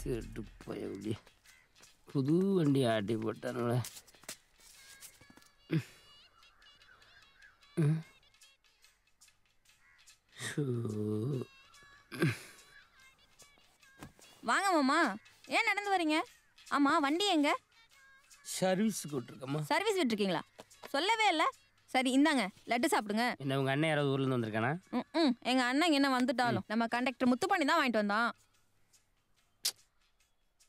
திருட்டு போய் எப்படி புது வண்டி ஆட்டி போட்டானுல. வாங்க மாமா, ஏன் நடந்து வரீங்க? ஆமா, வண்டி எங்க? சர்வீஸ் கூட்டிருக்கம்மா. சர்வீஸ் விட்டுருக்கீங்களா? சொல்லவே இல்லை. சரி இந்தாங்க, லட்டு சாப்பிடுங்க. என்ன உங்க அண்ணன் யாராவது ஊர்ல இருந்து வந்திருக்கானா? எங்க அண்ணன் என்ன வந்துட்டாலும் நம்ம கண்டக்டர் முத்து பண்ணி தான் வாங்கிட்டு வந்தான்.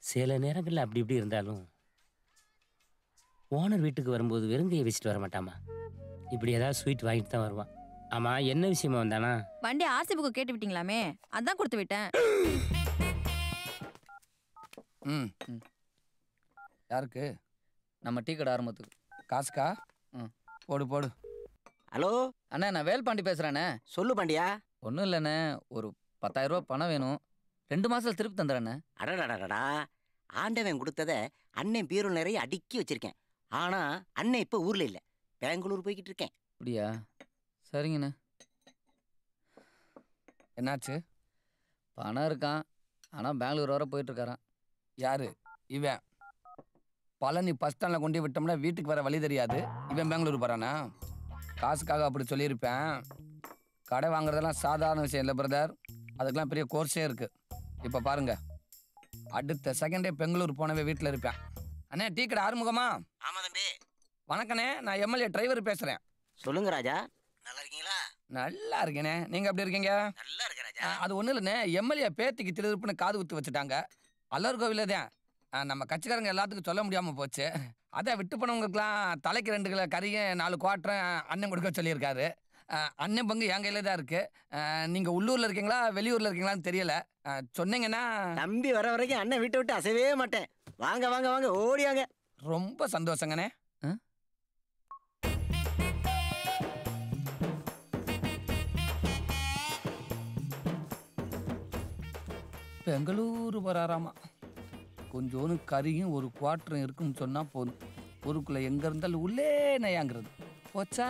சில நேரங்களில் அப்படி இப்படி இருந்தாலும் ஓனர் வீட்டுக்கு வரும்போது வெறுங்கையை வச்சுட்டு வர மாட்டாமா. இப்படி ஏதாவது ஸ்வீட் வாங்கிட்டு தான் வருவான். ஆமா, என்ன விஷயமா வந்தானா? வண்டி ஆர்சி புக்கு கேட்டு விட்டீங்களாமே, அதான் கொடுத்து விட்டேன். யாருக்கு? நம்ம டீ கடை ஆரம்பத்துக்கு. காசுக்கா? போடு போடு. ஹலோ அண்ணா, நான் வேல்பாண்டி பேசுகிறேண்ணே. சொல்லு பாண்டியா. ஒன்றும் இல்லைண்ணே, ஒரு 10,000 ரூபா பணம் வேணும். 2 மாதத்தில் திருப்பி தந்துடுறேண்ணே. அடடடடா, ஆண்டவன் கொடுத்ததை அண்ணன் பீரோல் நிறைய அடுக்கி வச்சிருக்கேன். ஆனால் அண்ணன் இப்போ ஊரில் இல்லை, பெங்களூர் போய்கிட்டு இருக்கேன். அப்படியா? சரிங்கண்ணே. என்னாச்சு? பணம் இருக்கான், ஆனால் பெங்களூர் வர போயிட்டுருக்காரான். யாரு இவன்? பழனி பஸ் ஸ்டாண்டில் கொண்டு விட்டோம்னா வீட்டுக்கு வர வழி தெரியாது. இவன் பெங்களூர் போகிறானா? காசுக்காக அப்படி சொல்லியிருப்பேன். கடை வாங்குறதெல்லாம் சாதாரண விஷயம் இல்லை பிரதர், அதுக்கெல்லாம் பெரிய கோர்ஸே இருக்குது. இப்போ பாருங்க, அடுத்த செகண்டே பெங்களூர் போனவே வீட்டில் இருப்பேன். அண்ணே, டீ கடை ஆறுமுகமா? ஆமாம் தம்பி. வணக்கண்ணே, நான் எம்எல்ஏ டிரைவர் பேசுகிறேன். சொல்லுங்க ராஜா. நல்லா இருக்கீங்களா? நல்லா இருக்கேண்ணே, நீங்கள் எப்படி இருக்கீங்க? நல்லா இருக்கேன் ராஜா. அது ஒன்றும் இல்லைண்ணே, எம்எல்ஏ பேத்திக்கு திருப்புன்னு காது குத்து வச்சுட்டாங்க. அல்லர் கோவிலே தான். நம்ம கட்சிக்காரங்க எல்லாத்துக்கும் சொல்ல முடியாமல் போச்சு. அதை விட்டு போனவங்களுக்குலாம் தலைக்கு 2 கிலோ கறியும் 4 குவாட்டரும் அண்ணன் கொடுக்க சொல்லியிருக்காரு. அண்ணன் பங்கு என் கையில் தான் இருக்குது. நீங்கள் உள்ளூரில் இருக்கீங்களா வெளியூரில் இருக்கீங்களான்னு தெரியல. சொன்னீங்கன்னா தம்பி வர வரைக்கும் அண்ணன் வீட்டை விட்டு அசைவே மாட்டேன். வாங்க வாங்க வாங்க, ஓடியாங்க. ரொம்ப சந்தோஷங்கண்ணே. பெங்களூர் வராராமா. கொஞ்சோன்னு கறியும் 1 குவாட்டரும் இருக்குன்னு சொன்னால் போதும். ஊருக்குள்ளே எங்கே இருந்தாலும் உள்ளே நையாங்கிறது போச்சா?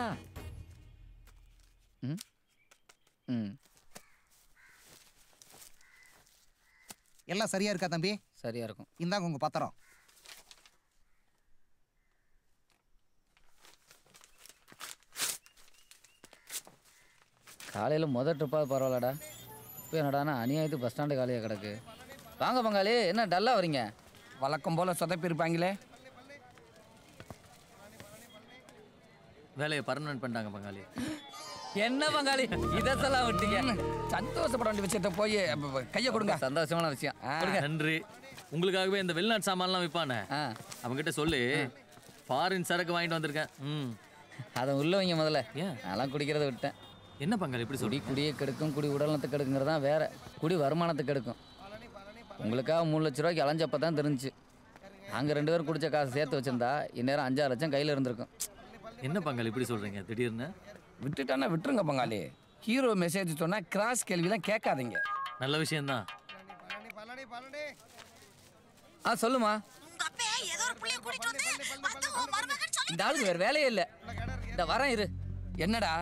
எல்லாம் சரியா இருக்கா தம்பி? சரியா இருக்கும். இந்தாங்க உங்க பத்திரம். காலையில் முதல் ட்ரிப்பாக பரவாயில்லடா. இப்போ என்னடானா அநியாயத்து பஸ் ஸ்டாண்டு காலியாக கிடக்கு. வாங்க பங்காளி, என்ன டல்லாக வரீங்க? வழக்கம் போல் சொதப்பிருப்பாங்களே. வேலையை பர்மனன்ட் பண்ணிட்டாங்க பங்காளி. என்ன பங்காளி இதெல்லாம் விட்டீங்க? சந்தோஷப்பட வேண்டிய விஷயத்த போய் கையை கொடுங்க. சந்தோஷமான விஷயம். நன்றி. உங்களுக்காகவே இந்த வெளிநாட்டு சாமான்லாம் விற்பானே, அவங்ககிட்ட சொல்லி ஃபாரின் சரக்கு வாங்கிட்டு வந்திருக்கேன். அதை உள்ள வைங்க முதல்ல. ஏன்? அதெல்லாம் குடிக்கிறத விட்டேன். என்ன பங்காளி இப்படி சொல்லி? குடியை கெடுக்கும், குடி உடல்நலத்தை கெடுக்குங்கிறதான் வேற, குடி வருமானத்தை கெடுக்கும். உங்களுக்காக 3 லட்ச ரூபாய்க்கு அலைஞ்சப்ப தான் தெரிஞ்சு. நாங்கள் 2 பேரும் குடிச்ச காசு சேர்த்து வச்சிருந்தா இந்நேரம் 5-6 லட்சம் கையில் இருந்திருக்கும். என்ன பங்காளி இப்படி சொல்கிறீங்க திடீர்னு? விட்டுட்டானா விட்டுருங்க பங்காளி. ஹீரோ மெசேஜ் சொன்னால் கிராஸ் கேள்விலாம் கேட்காதீங்க. நல்ல விஷயம்தான். சொல்லுமா. இந்த ஆளுக்கு வேறு வேலையே இல்லை. இந்த வரேன் இரு. என்னடா?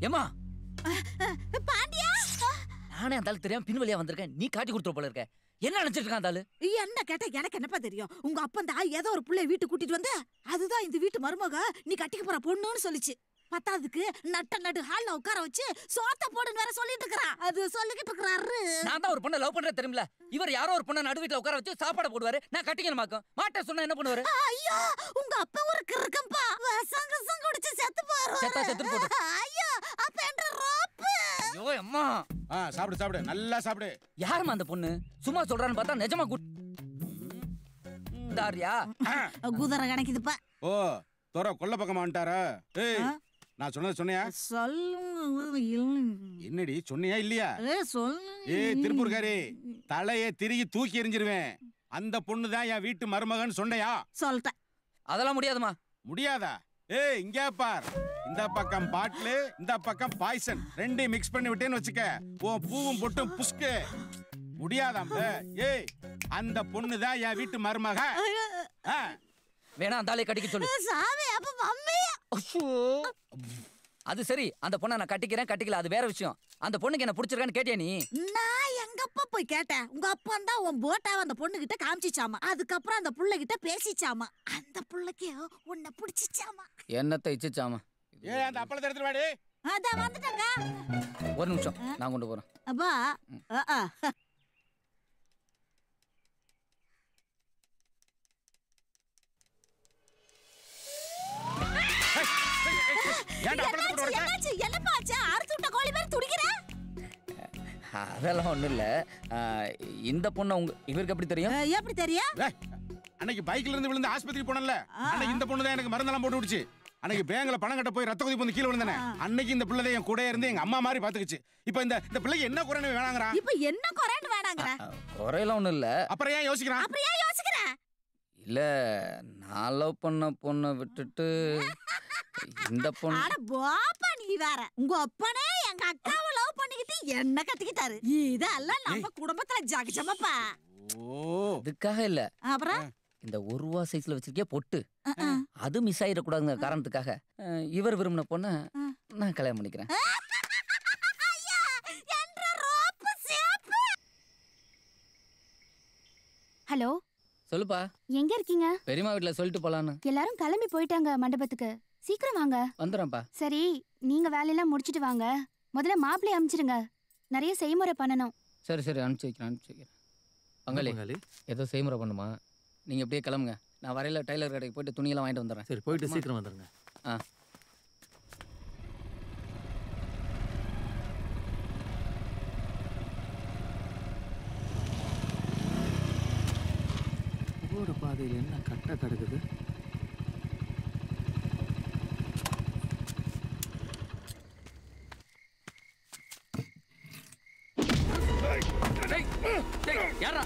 ஏமா நானே அந்த ஆளு தெரியாம பின் வழியா வந்திருக்கேன். நீ காட்டி கொடுத்துற போல இருக்க. என்ன நினைச்சிட்டு இருக்கான் அந்த ஆளு? என்ன கேட்டா எனக்கு என்னப்பா தெரியும்? உங்க அப்பன் தான் ஏதோ ஒரு பிள்ளை வீட்டு கூட்டிட்டு வந்து அதுதான் இந்த வீட்டு மருமக, நீ கட்டிக்க போற பொண்ணுன்னு சொல்லிச்சு. பத்தாவதுக்கு நடு ஹால்ல உட்கார வச்சு சோத்த போடுன்னு வேற சொல்லிட்டு இருக்கிறான். அது சொல்லிக்கிட்டு இருக்கிறாரு. நான் தான் ஒரு பொண்ணை லவ் பண்றேன் தெரியுமில. இவர் யாரோ ஒரு பொண்ணை நடு வீட்டுல உட்கார வச்சு சாப்பாடு போடுவாரு. நான் கட்டிக்கணுமாக்கும் மாட்டேன் சொன்னா என்ன பண்ணுவாரு? ஐயோ, உங்க அப்பா ஒரு கிறுக்கம்பா. சங்க குடிச்சு செத்து போறாரு. செத்து போடு. ஐயோ, அப்ப என்ற ரோப்பு. ஐயோ அம்மா. சாப்பிடு சாப்பிடு, நல்லா சாப்பிடு. யாருமா அந்த பொண்ணு? சும்மா சொல்றான்னு பார்த்தா நிஜமா தாரியா? குதிரை கணக்குதுப்பா. ஓ, தோற கொல்ல பக்கமா வந்துட்டாரா? ஏய், நான் சொன்னது சொன்னியா? என்னடி சொன்னியா இல்லையா? ஏய் திருப்பூர்காரி, தலையை திருகி தூக்கி எறிஞ்சிருவேன். அந்த பொண்ணு தான் என் வீட்டு மருமகன் சொன்னையா? சொல்லிட்டேன். அதெல்லாம் முடியாதுமா. முடியாதா? ஏய் இங்க பார், இந்த பக்கம் பாட்டிலு, இந்த பக்கம் பாய்சன், 2 மிக்ஸ் பண்ணி விட்டேன்னு வச்சுக்க, உன் பூவும் பொட்டும் புஷ்கு. முடியாதாம். ஏய், அந்த பொண்ணு தான் என் வீட்டு மருமக. வேணா அந்த ஆளை கட்டிக்க சொல்லு. சாமி, அப்ப மம்மி. அது சரி, அந்த பொண்ணை நான் கட்டிக்கிறேன் கட்டிக்கல அது வேற விஷயம். அந்த பொண்ணுக்கு என்ன பிடிச்சிருக்கான்னு கேட்டியா நீ? நான் எங்க எங்க அப்பா போய் கேட்டேன். உங்க அப்பா தான் உன் போட்டாவை அந்த பொண்ணு கிட்ட காமிச்சிச்சாமா. அதுக்கப்புறம் அந்த புள்ள கிட்ட பேசிச்சாமா. அந்த புள்ளைக்கு உன்னை பிடிச்சிச்சாமா. என்னத்தை இச்சிச்சாமா? ஏய் அந்த அப்பளத்தை எடுத்துட்டு வாடி. அதான் வந்துட்டங்க. ஒரு நிமிஷம் நான் கொண்டு போறேன். அப்பா அதெல்லாம் ஒண்ணும் இல்ல. இந்த பொண்ணு இவருக்கு எப்படி தெரியும்? எப்படி தெரியும்? அன்னைக்கு பைக்ல இருந்து விழுந்து ஆஸ்பத்திரி போனல, அன்னைக்கு இந்த பொண்ணு தான் எனக்கு மருந்தெல்லாம் போட்டு விடுச்சு. அன்னைக்கு பேங்க்ல பணம் கட்ட போய் ரத்த கொதிப்பு வந்து கீழ விழுந்தானே, அன்னைக்கு இந்த பிள்ளை என் கூட இருந்து எங்க அம்மா மாதிரி பாத்துக்குச்சு. இப்போ இந்த பிள்ளைக்கு என்ன குறைன்னு வேணாங்கறா? இப்போ என்ன குறைன்னு வேணாங்கற? குறையெல்லாம் ஒண்ணும் இல்ல. அப்புறம் ஏன் யோசிக்கறான்? இல்ல, நான் லவ் பண்ண பொண்ணை விட்டுட்டு இந்த பொண்ணு. அட பாப்பா நீ வேற. உங்க அப்பனே எங்க அக்காவை லவ் பண்ணிக்கிட்டு என்ன கட்டிக்கிட்டாரு. இதெல்லாம் நம்ம குடும்பத்துல ஜகஜமப்பா. அதுக்காக இல்ல. அப்புறம் இந்த 1 ரூபா சைஸ்ல வச்சிருக்கே பொட்டு, அது மிஸ் ஆயிடக்கூடாதுங்கிற காரணத்துக்காக இவர் விரும்பின பொண்ணை நான் கல்யாணம் பண்ணிக்கிறேன். ஹலோ, சொல்லுப்பா. எங்க இருக்கீங்க? பெரியம்மா வீட்டுல சொல்லிட்டு போலான்னு. எல்லாரும் கிளம்பி போயிட்டாங்க மண்டபத்துக்கு. சீக்கிரம் வாங்க. வந்துடுறேன்ப்பா. சரி, நீங்க வேலையெல்லாம் முடிச்சிட்டு வாங்க. முதல்ல மாப்பிள்ளைய அனுப்பிச்சிருங்க. நிறைய செய்முறை பண்ணணும். சரி அனுப்பிச்சு வைக்கிறேன். பங்காளி ஏதோ செய்முறை பண்ணுமா? நீங்க எப்படியே கிளம்புங்க. நான் வரையில டைலர் கடைக்கு போயிட்டு துணியெல்லாம் வாங்கிட்டு வந்துடுறேன். சரி, போயிட்டு சீக்கிரம் வந்துடுங்க. போற பாதையில் என்ன கட்ட கிடக்குது? யாரா?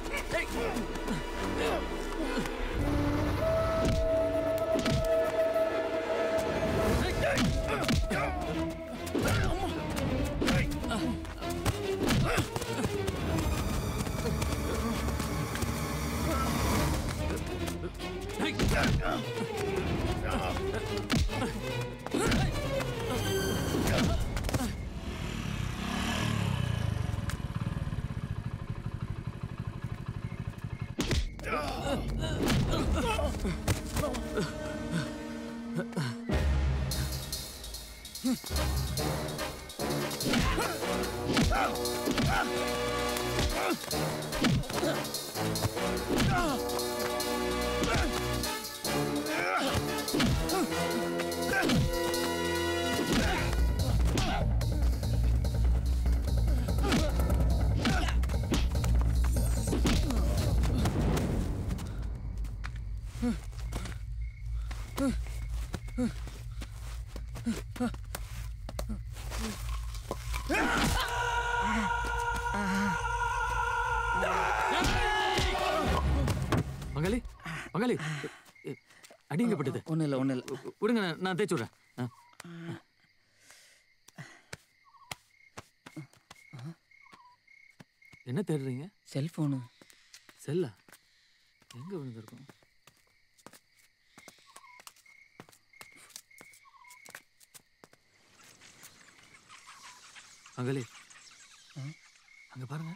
பங்காளி, அடிங்கப்பட்டது. ஒன்றும் இல்லை. விடுங்க, நான் தேய்ச்சி விடுறேன். என்ன தேடுறீங்க? செல்போனு. செல்லா? எங்க விழுந்திருக்கும்? பங்காளி, அங்க பாருங்க.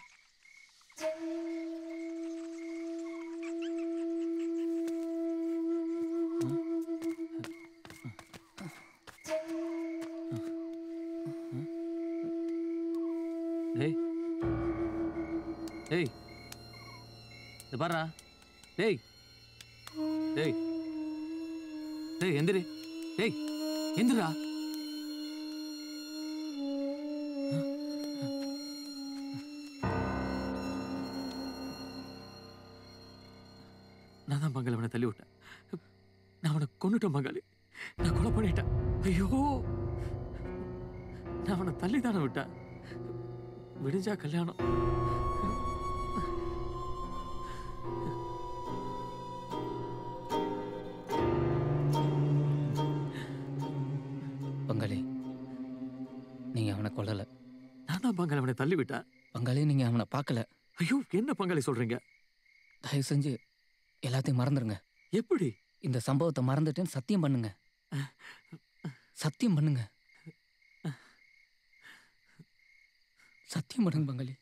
டேய், இது பாருடா. டேய் எந்திரி. டேய் எந்திரா. நான் தான் பங்காளி அவனை தள்ளி விட்டேன். நான் அவனை கொன்னுட்டேன் பங்காளி. நான் கொலை பண்ணிட்டேன். ஐயோ, நான் அவனை தள்ளி தானே விட்டேன். விடிஞ்சா கல்யாணம். பங்காளி, நீங்க அவனை கொல்லல. நான் தான் பங்காளி அவனை தள்ளி விட்டேன். பங்காளி, நீங்க அவனை பார்க்கல. ஐயோ, என்ன பங்காளி சொல்றீங்க? தயவு செஞ்சு எல்லாத்தையும் மறந்துருங்க. எப்படி? இந்த சம்பவத்தை மறந்துட்டேன்னு சத்தியம் பண்ணுங்க. சத்தியம் பண்ணுங்க. சத்தியம் பண்ணுங்க பங்காளி.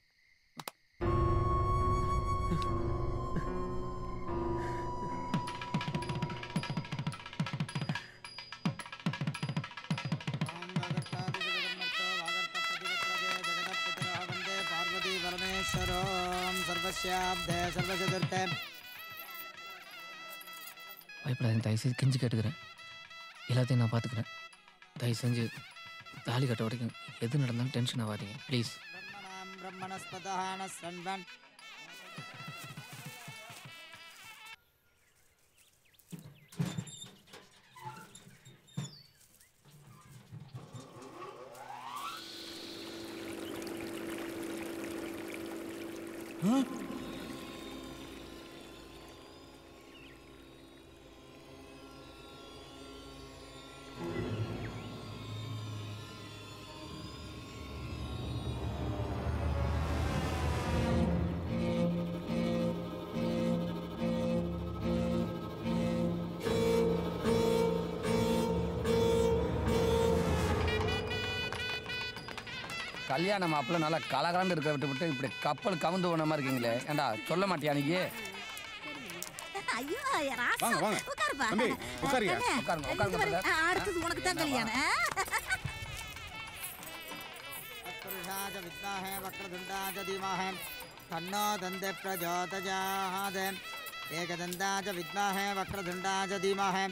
பயப்படாதீங்க, தயவுசெய்து கெஞ்சி கேட்டுக்கிறேன். எல்லாத்தையும் நான் பார்த்துக்கிறேன். தயவு செஞ்சு தாலி கட்ட வரைக்கும் எது நடந்தாலும் டென்ஷன் ஆகாதீங்க ப்ளீஸ். கல்யாணம் மாப்பிள்ள நல்லா கலகலன்னு இருக்க விட்டு இப்படி கப்பல் கவுந்து போன மாதிரி இருக்கீங்களே. ஏண்டா சொல்ல மாட்டியா நீங்க? ஐயோ ராசா, வாங்க வாங்க உட்காருப்பா. தம்பி உட்காருங்க. உட்காருங்க உட்காருங்க. அடுத்தது உனக்கு தான் கல்யாணம். विद्महे वक्रतुण्डाय धीमहि तन्नो दन्ते प्रचोदयात् एकदन्ताय विद्महे वक्रतुण्डाय धीमहि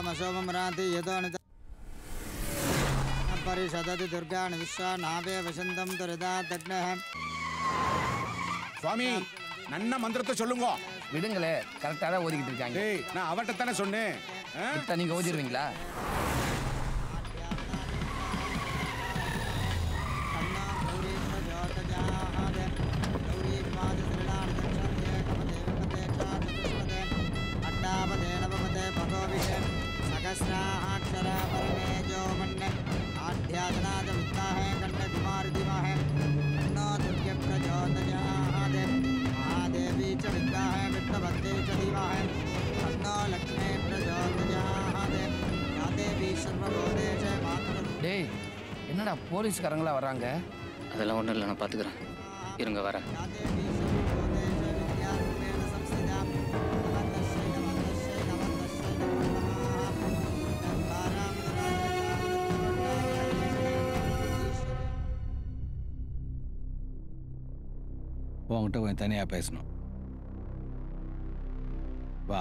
मशोभमराति यदोनित परिषदति दुर्गाणि विश्वा नावे वसंतम दुरिदादग्नः. சுவாமி நன்ன மந்திரத்தை சொல்லுங்க. விடுங்களே, கரெக்டாக தான் ஓதிக்கிட்டு இருக்காங்க. ஏய் நான் அவட்ட தானே சொன்னேன். இப்போ நீங்க ஓதிடுவீங்களா? सहस्राक्षरा परमे जो मन्ने आध्यात्मनाद विद्महे कन्याकुमारी धीमहि तन्नो दुर्गे प्रचोदयात् महादेवी च विद्महे विष्णुभद्रे च धीमहि तन्नो लक्ष्मी प्रचोदयात् या देवी सर्वभूतेष मातृ. டேய் என்னடா போலீஸ்காரங்களா வராங்க? அதெல்லாம் ஒன்றும் இல்லை, நான் பார்த்துக்கிறேன். இருங்க வரேன். உங்ககிட்ட கொஞ்சம் தனியாக பேசணும். வா.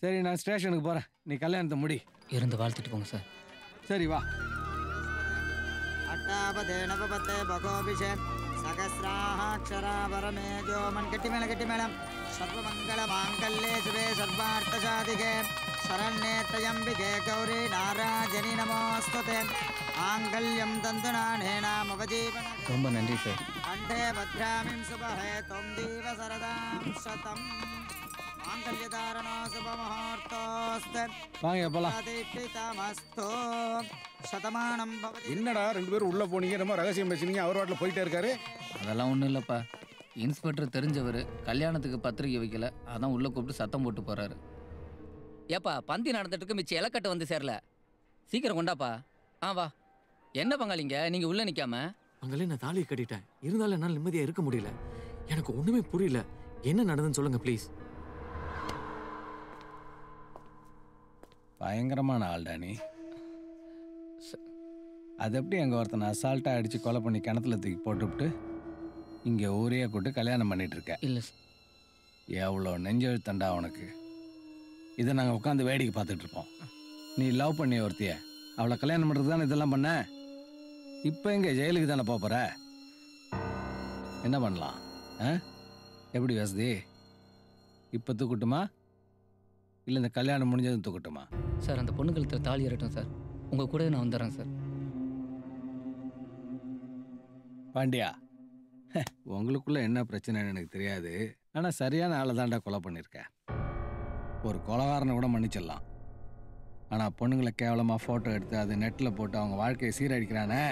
சரி நான் ஸ்டேஷனுக்கு போகிறேன், நீ கல்யாணத்தை முடி. இருந்து வாழ்த்துட்டு போங்க சார். சரி வா. अट्टापदे नवपते भगोभिषे சகஸ்ராஹாட்சராபரமேஜோ மண் கெட்டி மேளம் சர்வமங்கள மாங்கல்யே சிவே சர்வார்த்தசாதிகே சரண்யே த்ரயம்பிகே கௌரி நாராஜனி நமோஸ்துதே மாங்கல்யம் தந்துநானேனாமவஜீவன. ரொம்ப நன்றி சார். கண்டே பத்ராமிம் சுபஹே தொம் தீவ சரதாம் சதம் மாங்கல்யதாரணோ சுபமுகூர்த்தோஸ்தே. வாங்க போலாம். தீபிதமஸ்து சதமானம் பவதி. என்னடா 2 பேரும் உள்ள போனீங்க, ரொம்ப ரகசியம் பேசுனீங்க, அவர் வாட்டில் போயிட்டே இருக்காரு. அதெல்லாம் ஒன்றும் இல்லைப்பா. இன்ஸ்பெக்டர் தெரிஞ்சவர், கல்யாணத்துக்கு பத்திரிக்கை வைக்கல, அதான் உள்ளே கூப்பிட்டு சத்தம் போட்டு போகிறாரு. ஏப்பா பந்தி நடந்துட்டுருக்கு, மிச்சம் இலக்கட்டு வந்து சேரல. சீக்கிரம் கொண்டாப்பா. வா. என்ன பங்காளிங்க நீங்கள் உள்ளே நிற்காம? அங்கே நான் தாலியை கட்டிட்டேன், இருந்தாலும் என்னால் நிம்மதியாக இருக்க முடியல. எனக்கு ஒன்றுமே புரியல, என்ன நடந்துன்னு சொல்லுங்க ப்ளீஸ். பயங்கரமான ஆள்டா நீ. அது எப்படி அங்கே ஒருத்தனை அசால்ட்டாக அடித்து கொலை பண்ணி கிணத்துல தூக்கி போட்டுவிட்டு இங்கே ஊரையே கூட்டு கல்யாணம் பண்ணிட்டு இருக்க? இல்லை எவ்வளோ நெஞ்செழுத்தண்டா உனக்கு. இதை நாங்கள் உட்காந்து வேடிக்கை பார்த்துட்டு இருப்போம். நீ லவ் பண்ணி ஒருத்திய, அவளை கல்யாணம் பண்ணுறது தானே இதெல்லாம் பண்ண. இப்போ எங்கே ஜெயிலுக்கு தானே போகிற? என்ன பண்ணலாம்? எப்படி வசதி? இப்போ தூக்கட்டுமா இல்லை இந்த கல்யாணம் முடிஞ்சதும் தூக்கட்டுமா? சார் அந்த பொண்ணு கழுத்தில் தாலி ஏறட்டும் சார், உங்கள் கூட நான் வந்துடுறேன் சார். பாண்டியா, உங்களுக்குள்ள என்ன பிரச்சனைன்னு எனக்கு தெரியாது, ஆனால் சரியான ஆளை தாண்டா கொலை பண்ணியிருக்க. ஒரு கொலைகாரனை கூட மன்னிச்சிடலாம், ஆனால் பொண்ணுங்களை கேவலமாக ஃபோட்டோ எடுத்து அது நெட்டில் போட்டு அவங்க வாழ்க்கையை சீரழிக்கிறானே,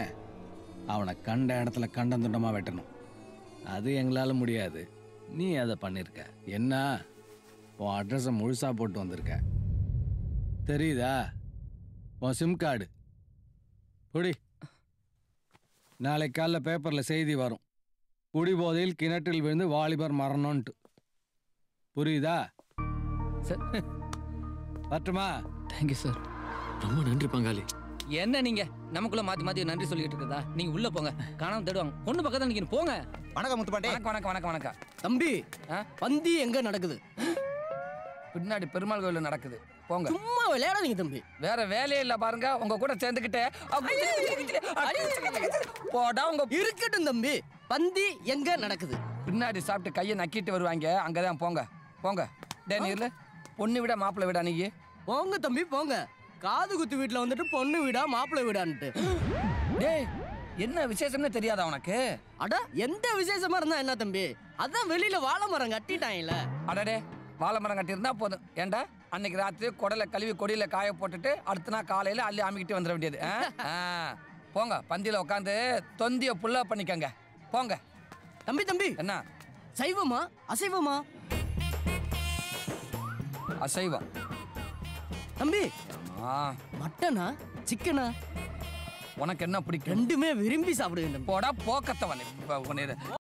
அவனை கண்ட இடத்துல கண்டந்துண்டமாக வெட்டணும். அது எங்களால் முடியாது. நீ அதை பண்ணியிருக்க. என்ன உன் அட்ரஸை முழுசாக போட்டு வந்திருக்க தெரியுதா? உன் சிம் கார்டு புடி. நாளைக்கு காலைல பேப்பரில் செய்தி வரும், குடிபோதையில் கிணற்றில் விழுந்து வாலிபர் மரணம்ன்ட்டு. புரியுதா? சார் வரட்டுமா? Thank you sir. ரொம்ப நன்றி பங்காளி. என்ன நீங்க நமக்குள்ள மாத்தி மாத்தி நன்றி சொல்லிட்டு இருக்கதா? நீங்க உள்ள போங்க, காணாம தேடுவாங்க. பொண்ணு பக்கத்துல நீங்க போங்க. வணக்கம் முத்துப்பாண்டி. வணக்கம். தம்பி பந்தி எங்க நடக்குது? பின்னாடி பெருமாள் கோயில் நடக்குது, போங்க. சும்மா விளையாடாதீங்க தம்பி, வேற வேலையே இல்ல பாருங்க. உங்க கூட சேர்ந்துக்கிட்டு போடா. உங்க இருக்கட்டும் தம்பி, பந்தி எங்க நடக்குது? பின்னாடி சாப்பிட்டு கையை நக்கிட்டு வருவாங்க, அங்கதான். போங்க. டேனியர்ல பொண்ணு விட மாப்பிள்ளை விடா. நீங்க போங்க தம்பி போங்க. காது குத்து வீட்டுல வந்துட்டு பொண்ணு வீடா மாப்பிள்ளை வீடான்ட்டு. டேய் என்ன விசேஷம்னு தெரியாதா உனக்கு? அட எந்த விசேஷமா இருந்தா என்ன தம்பி, அதான் வெளியில வாழை மரம் கட்டிட்டாங்கல்ல. அடடே வாழை மரம் கட்டியிருந்தா போதும். ஏண்டா அன்னைக்கு ராத்திரி குடலை கழுவி கொடியில காய போட்டுட்டு அடுத்த நாள் காலையில அள்ளி அமிக்கிட்டு வந்துட வேண்டியது. போங்க, பந்தியில உட்காந்து தொந்திய புல்லா பண்ணிக்கங்க. போங்க. தம்பி என்ன சைவமா அசைவமா? அசைவம் தம்பி. மட்டனா சிக்கனா? உனக்கு என்ன பிடிக்கும்? ரெண்டுமே விரும்பி சாப்பிடுவேன். போடா போக்கத்தவன்.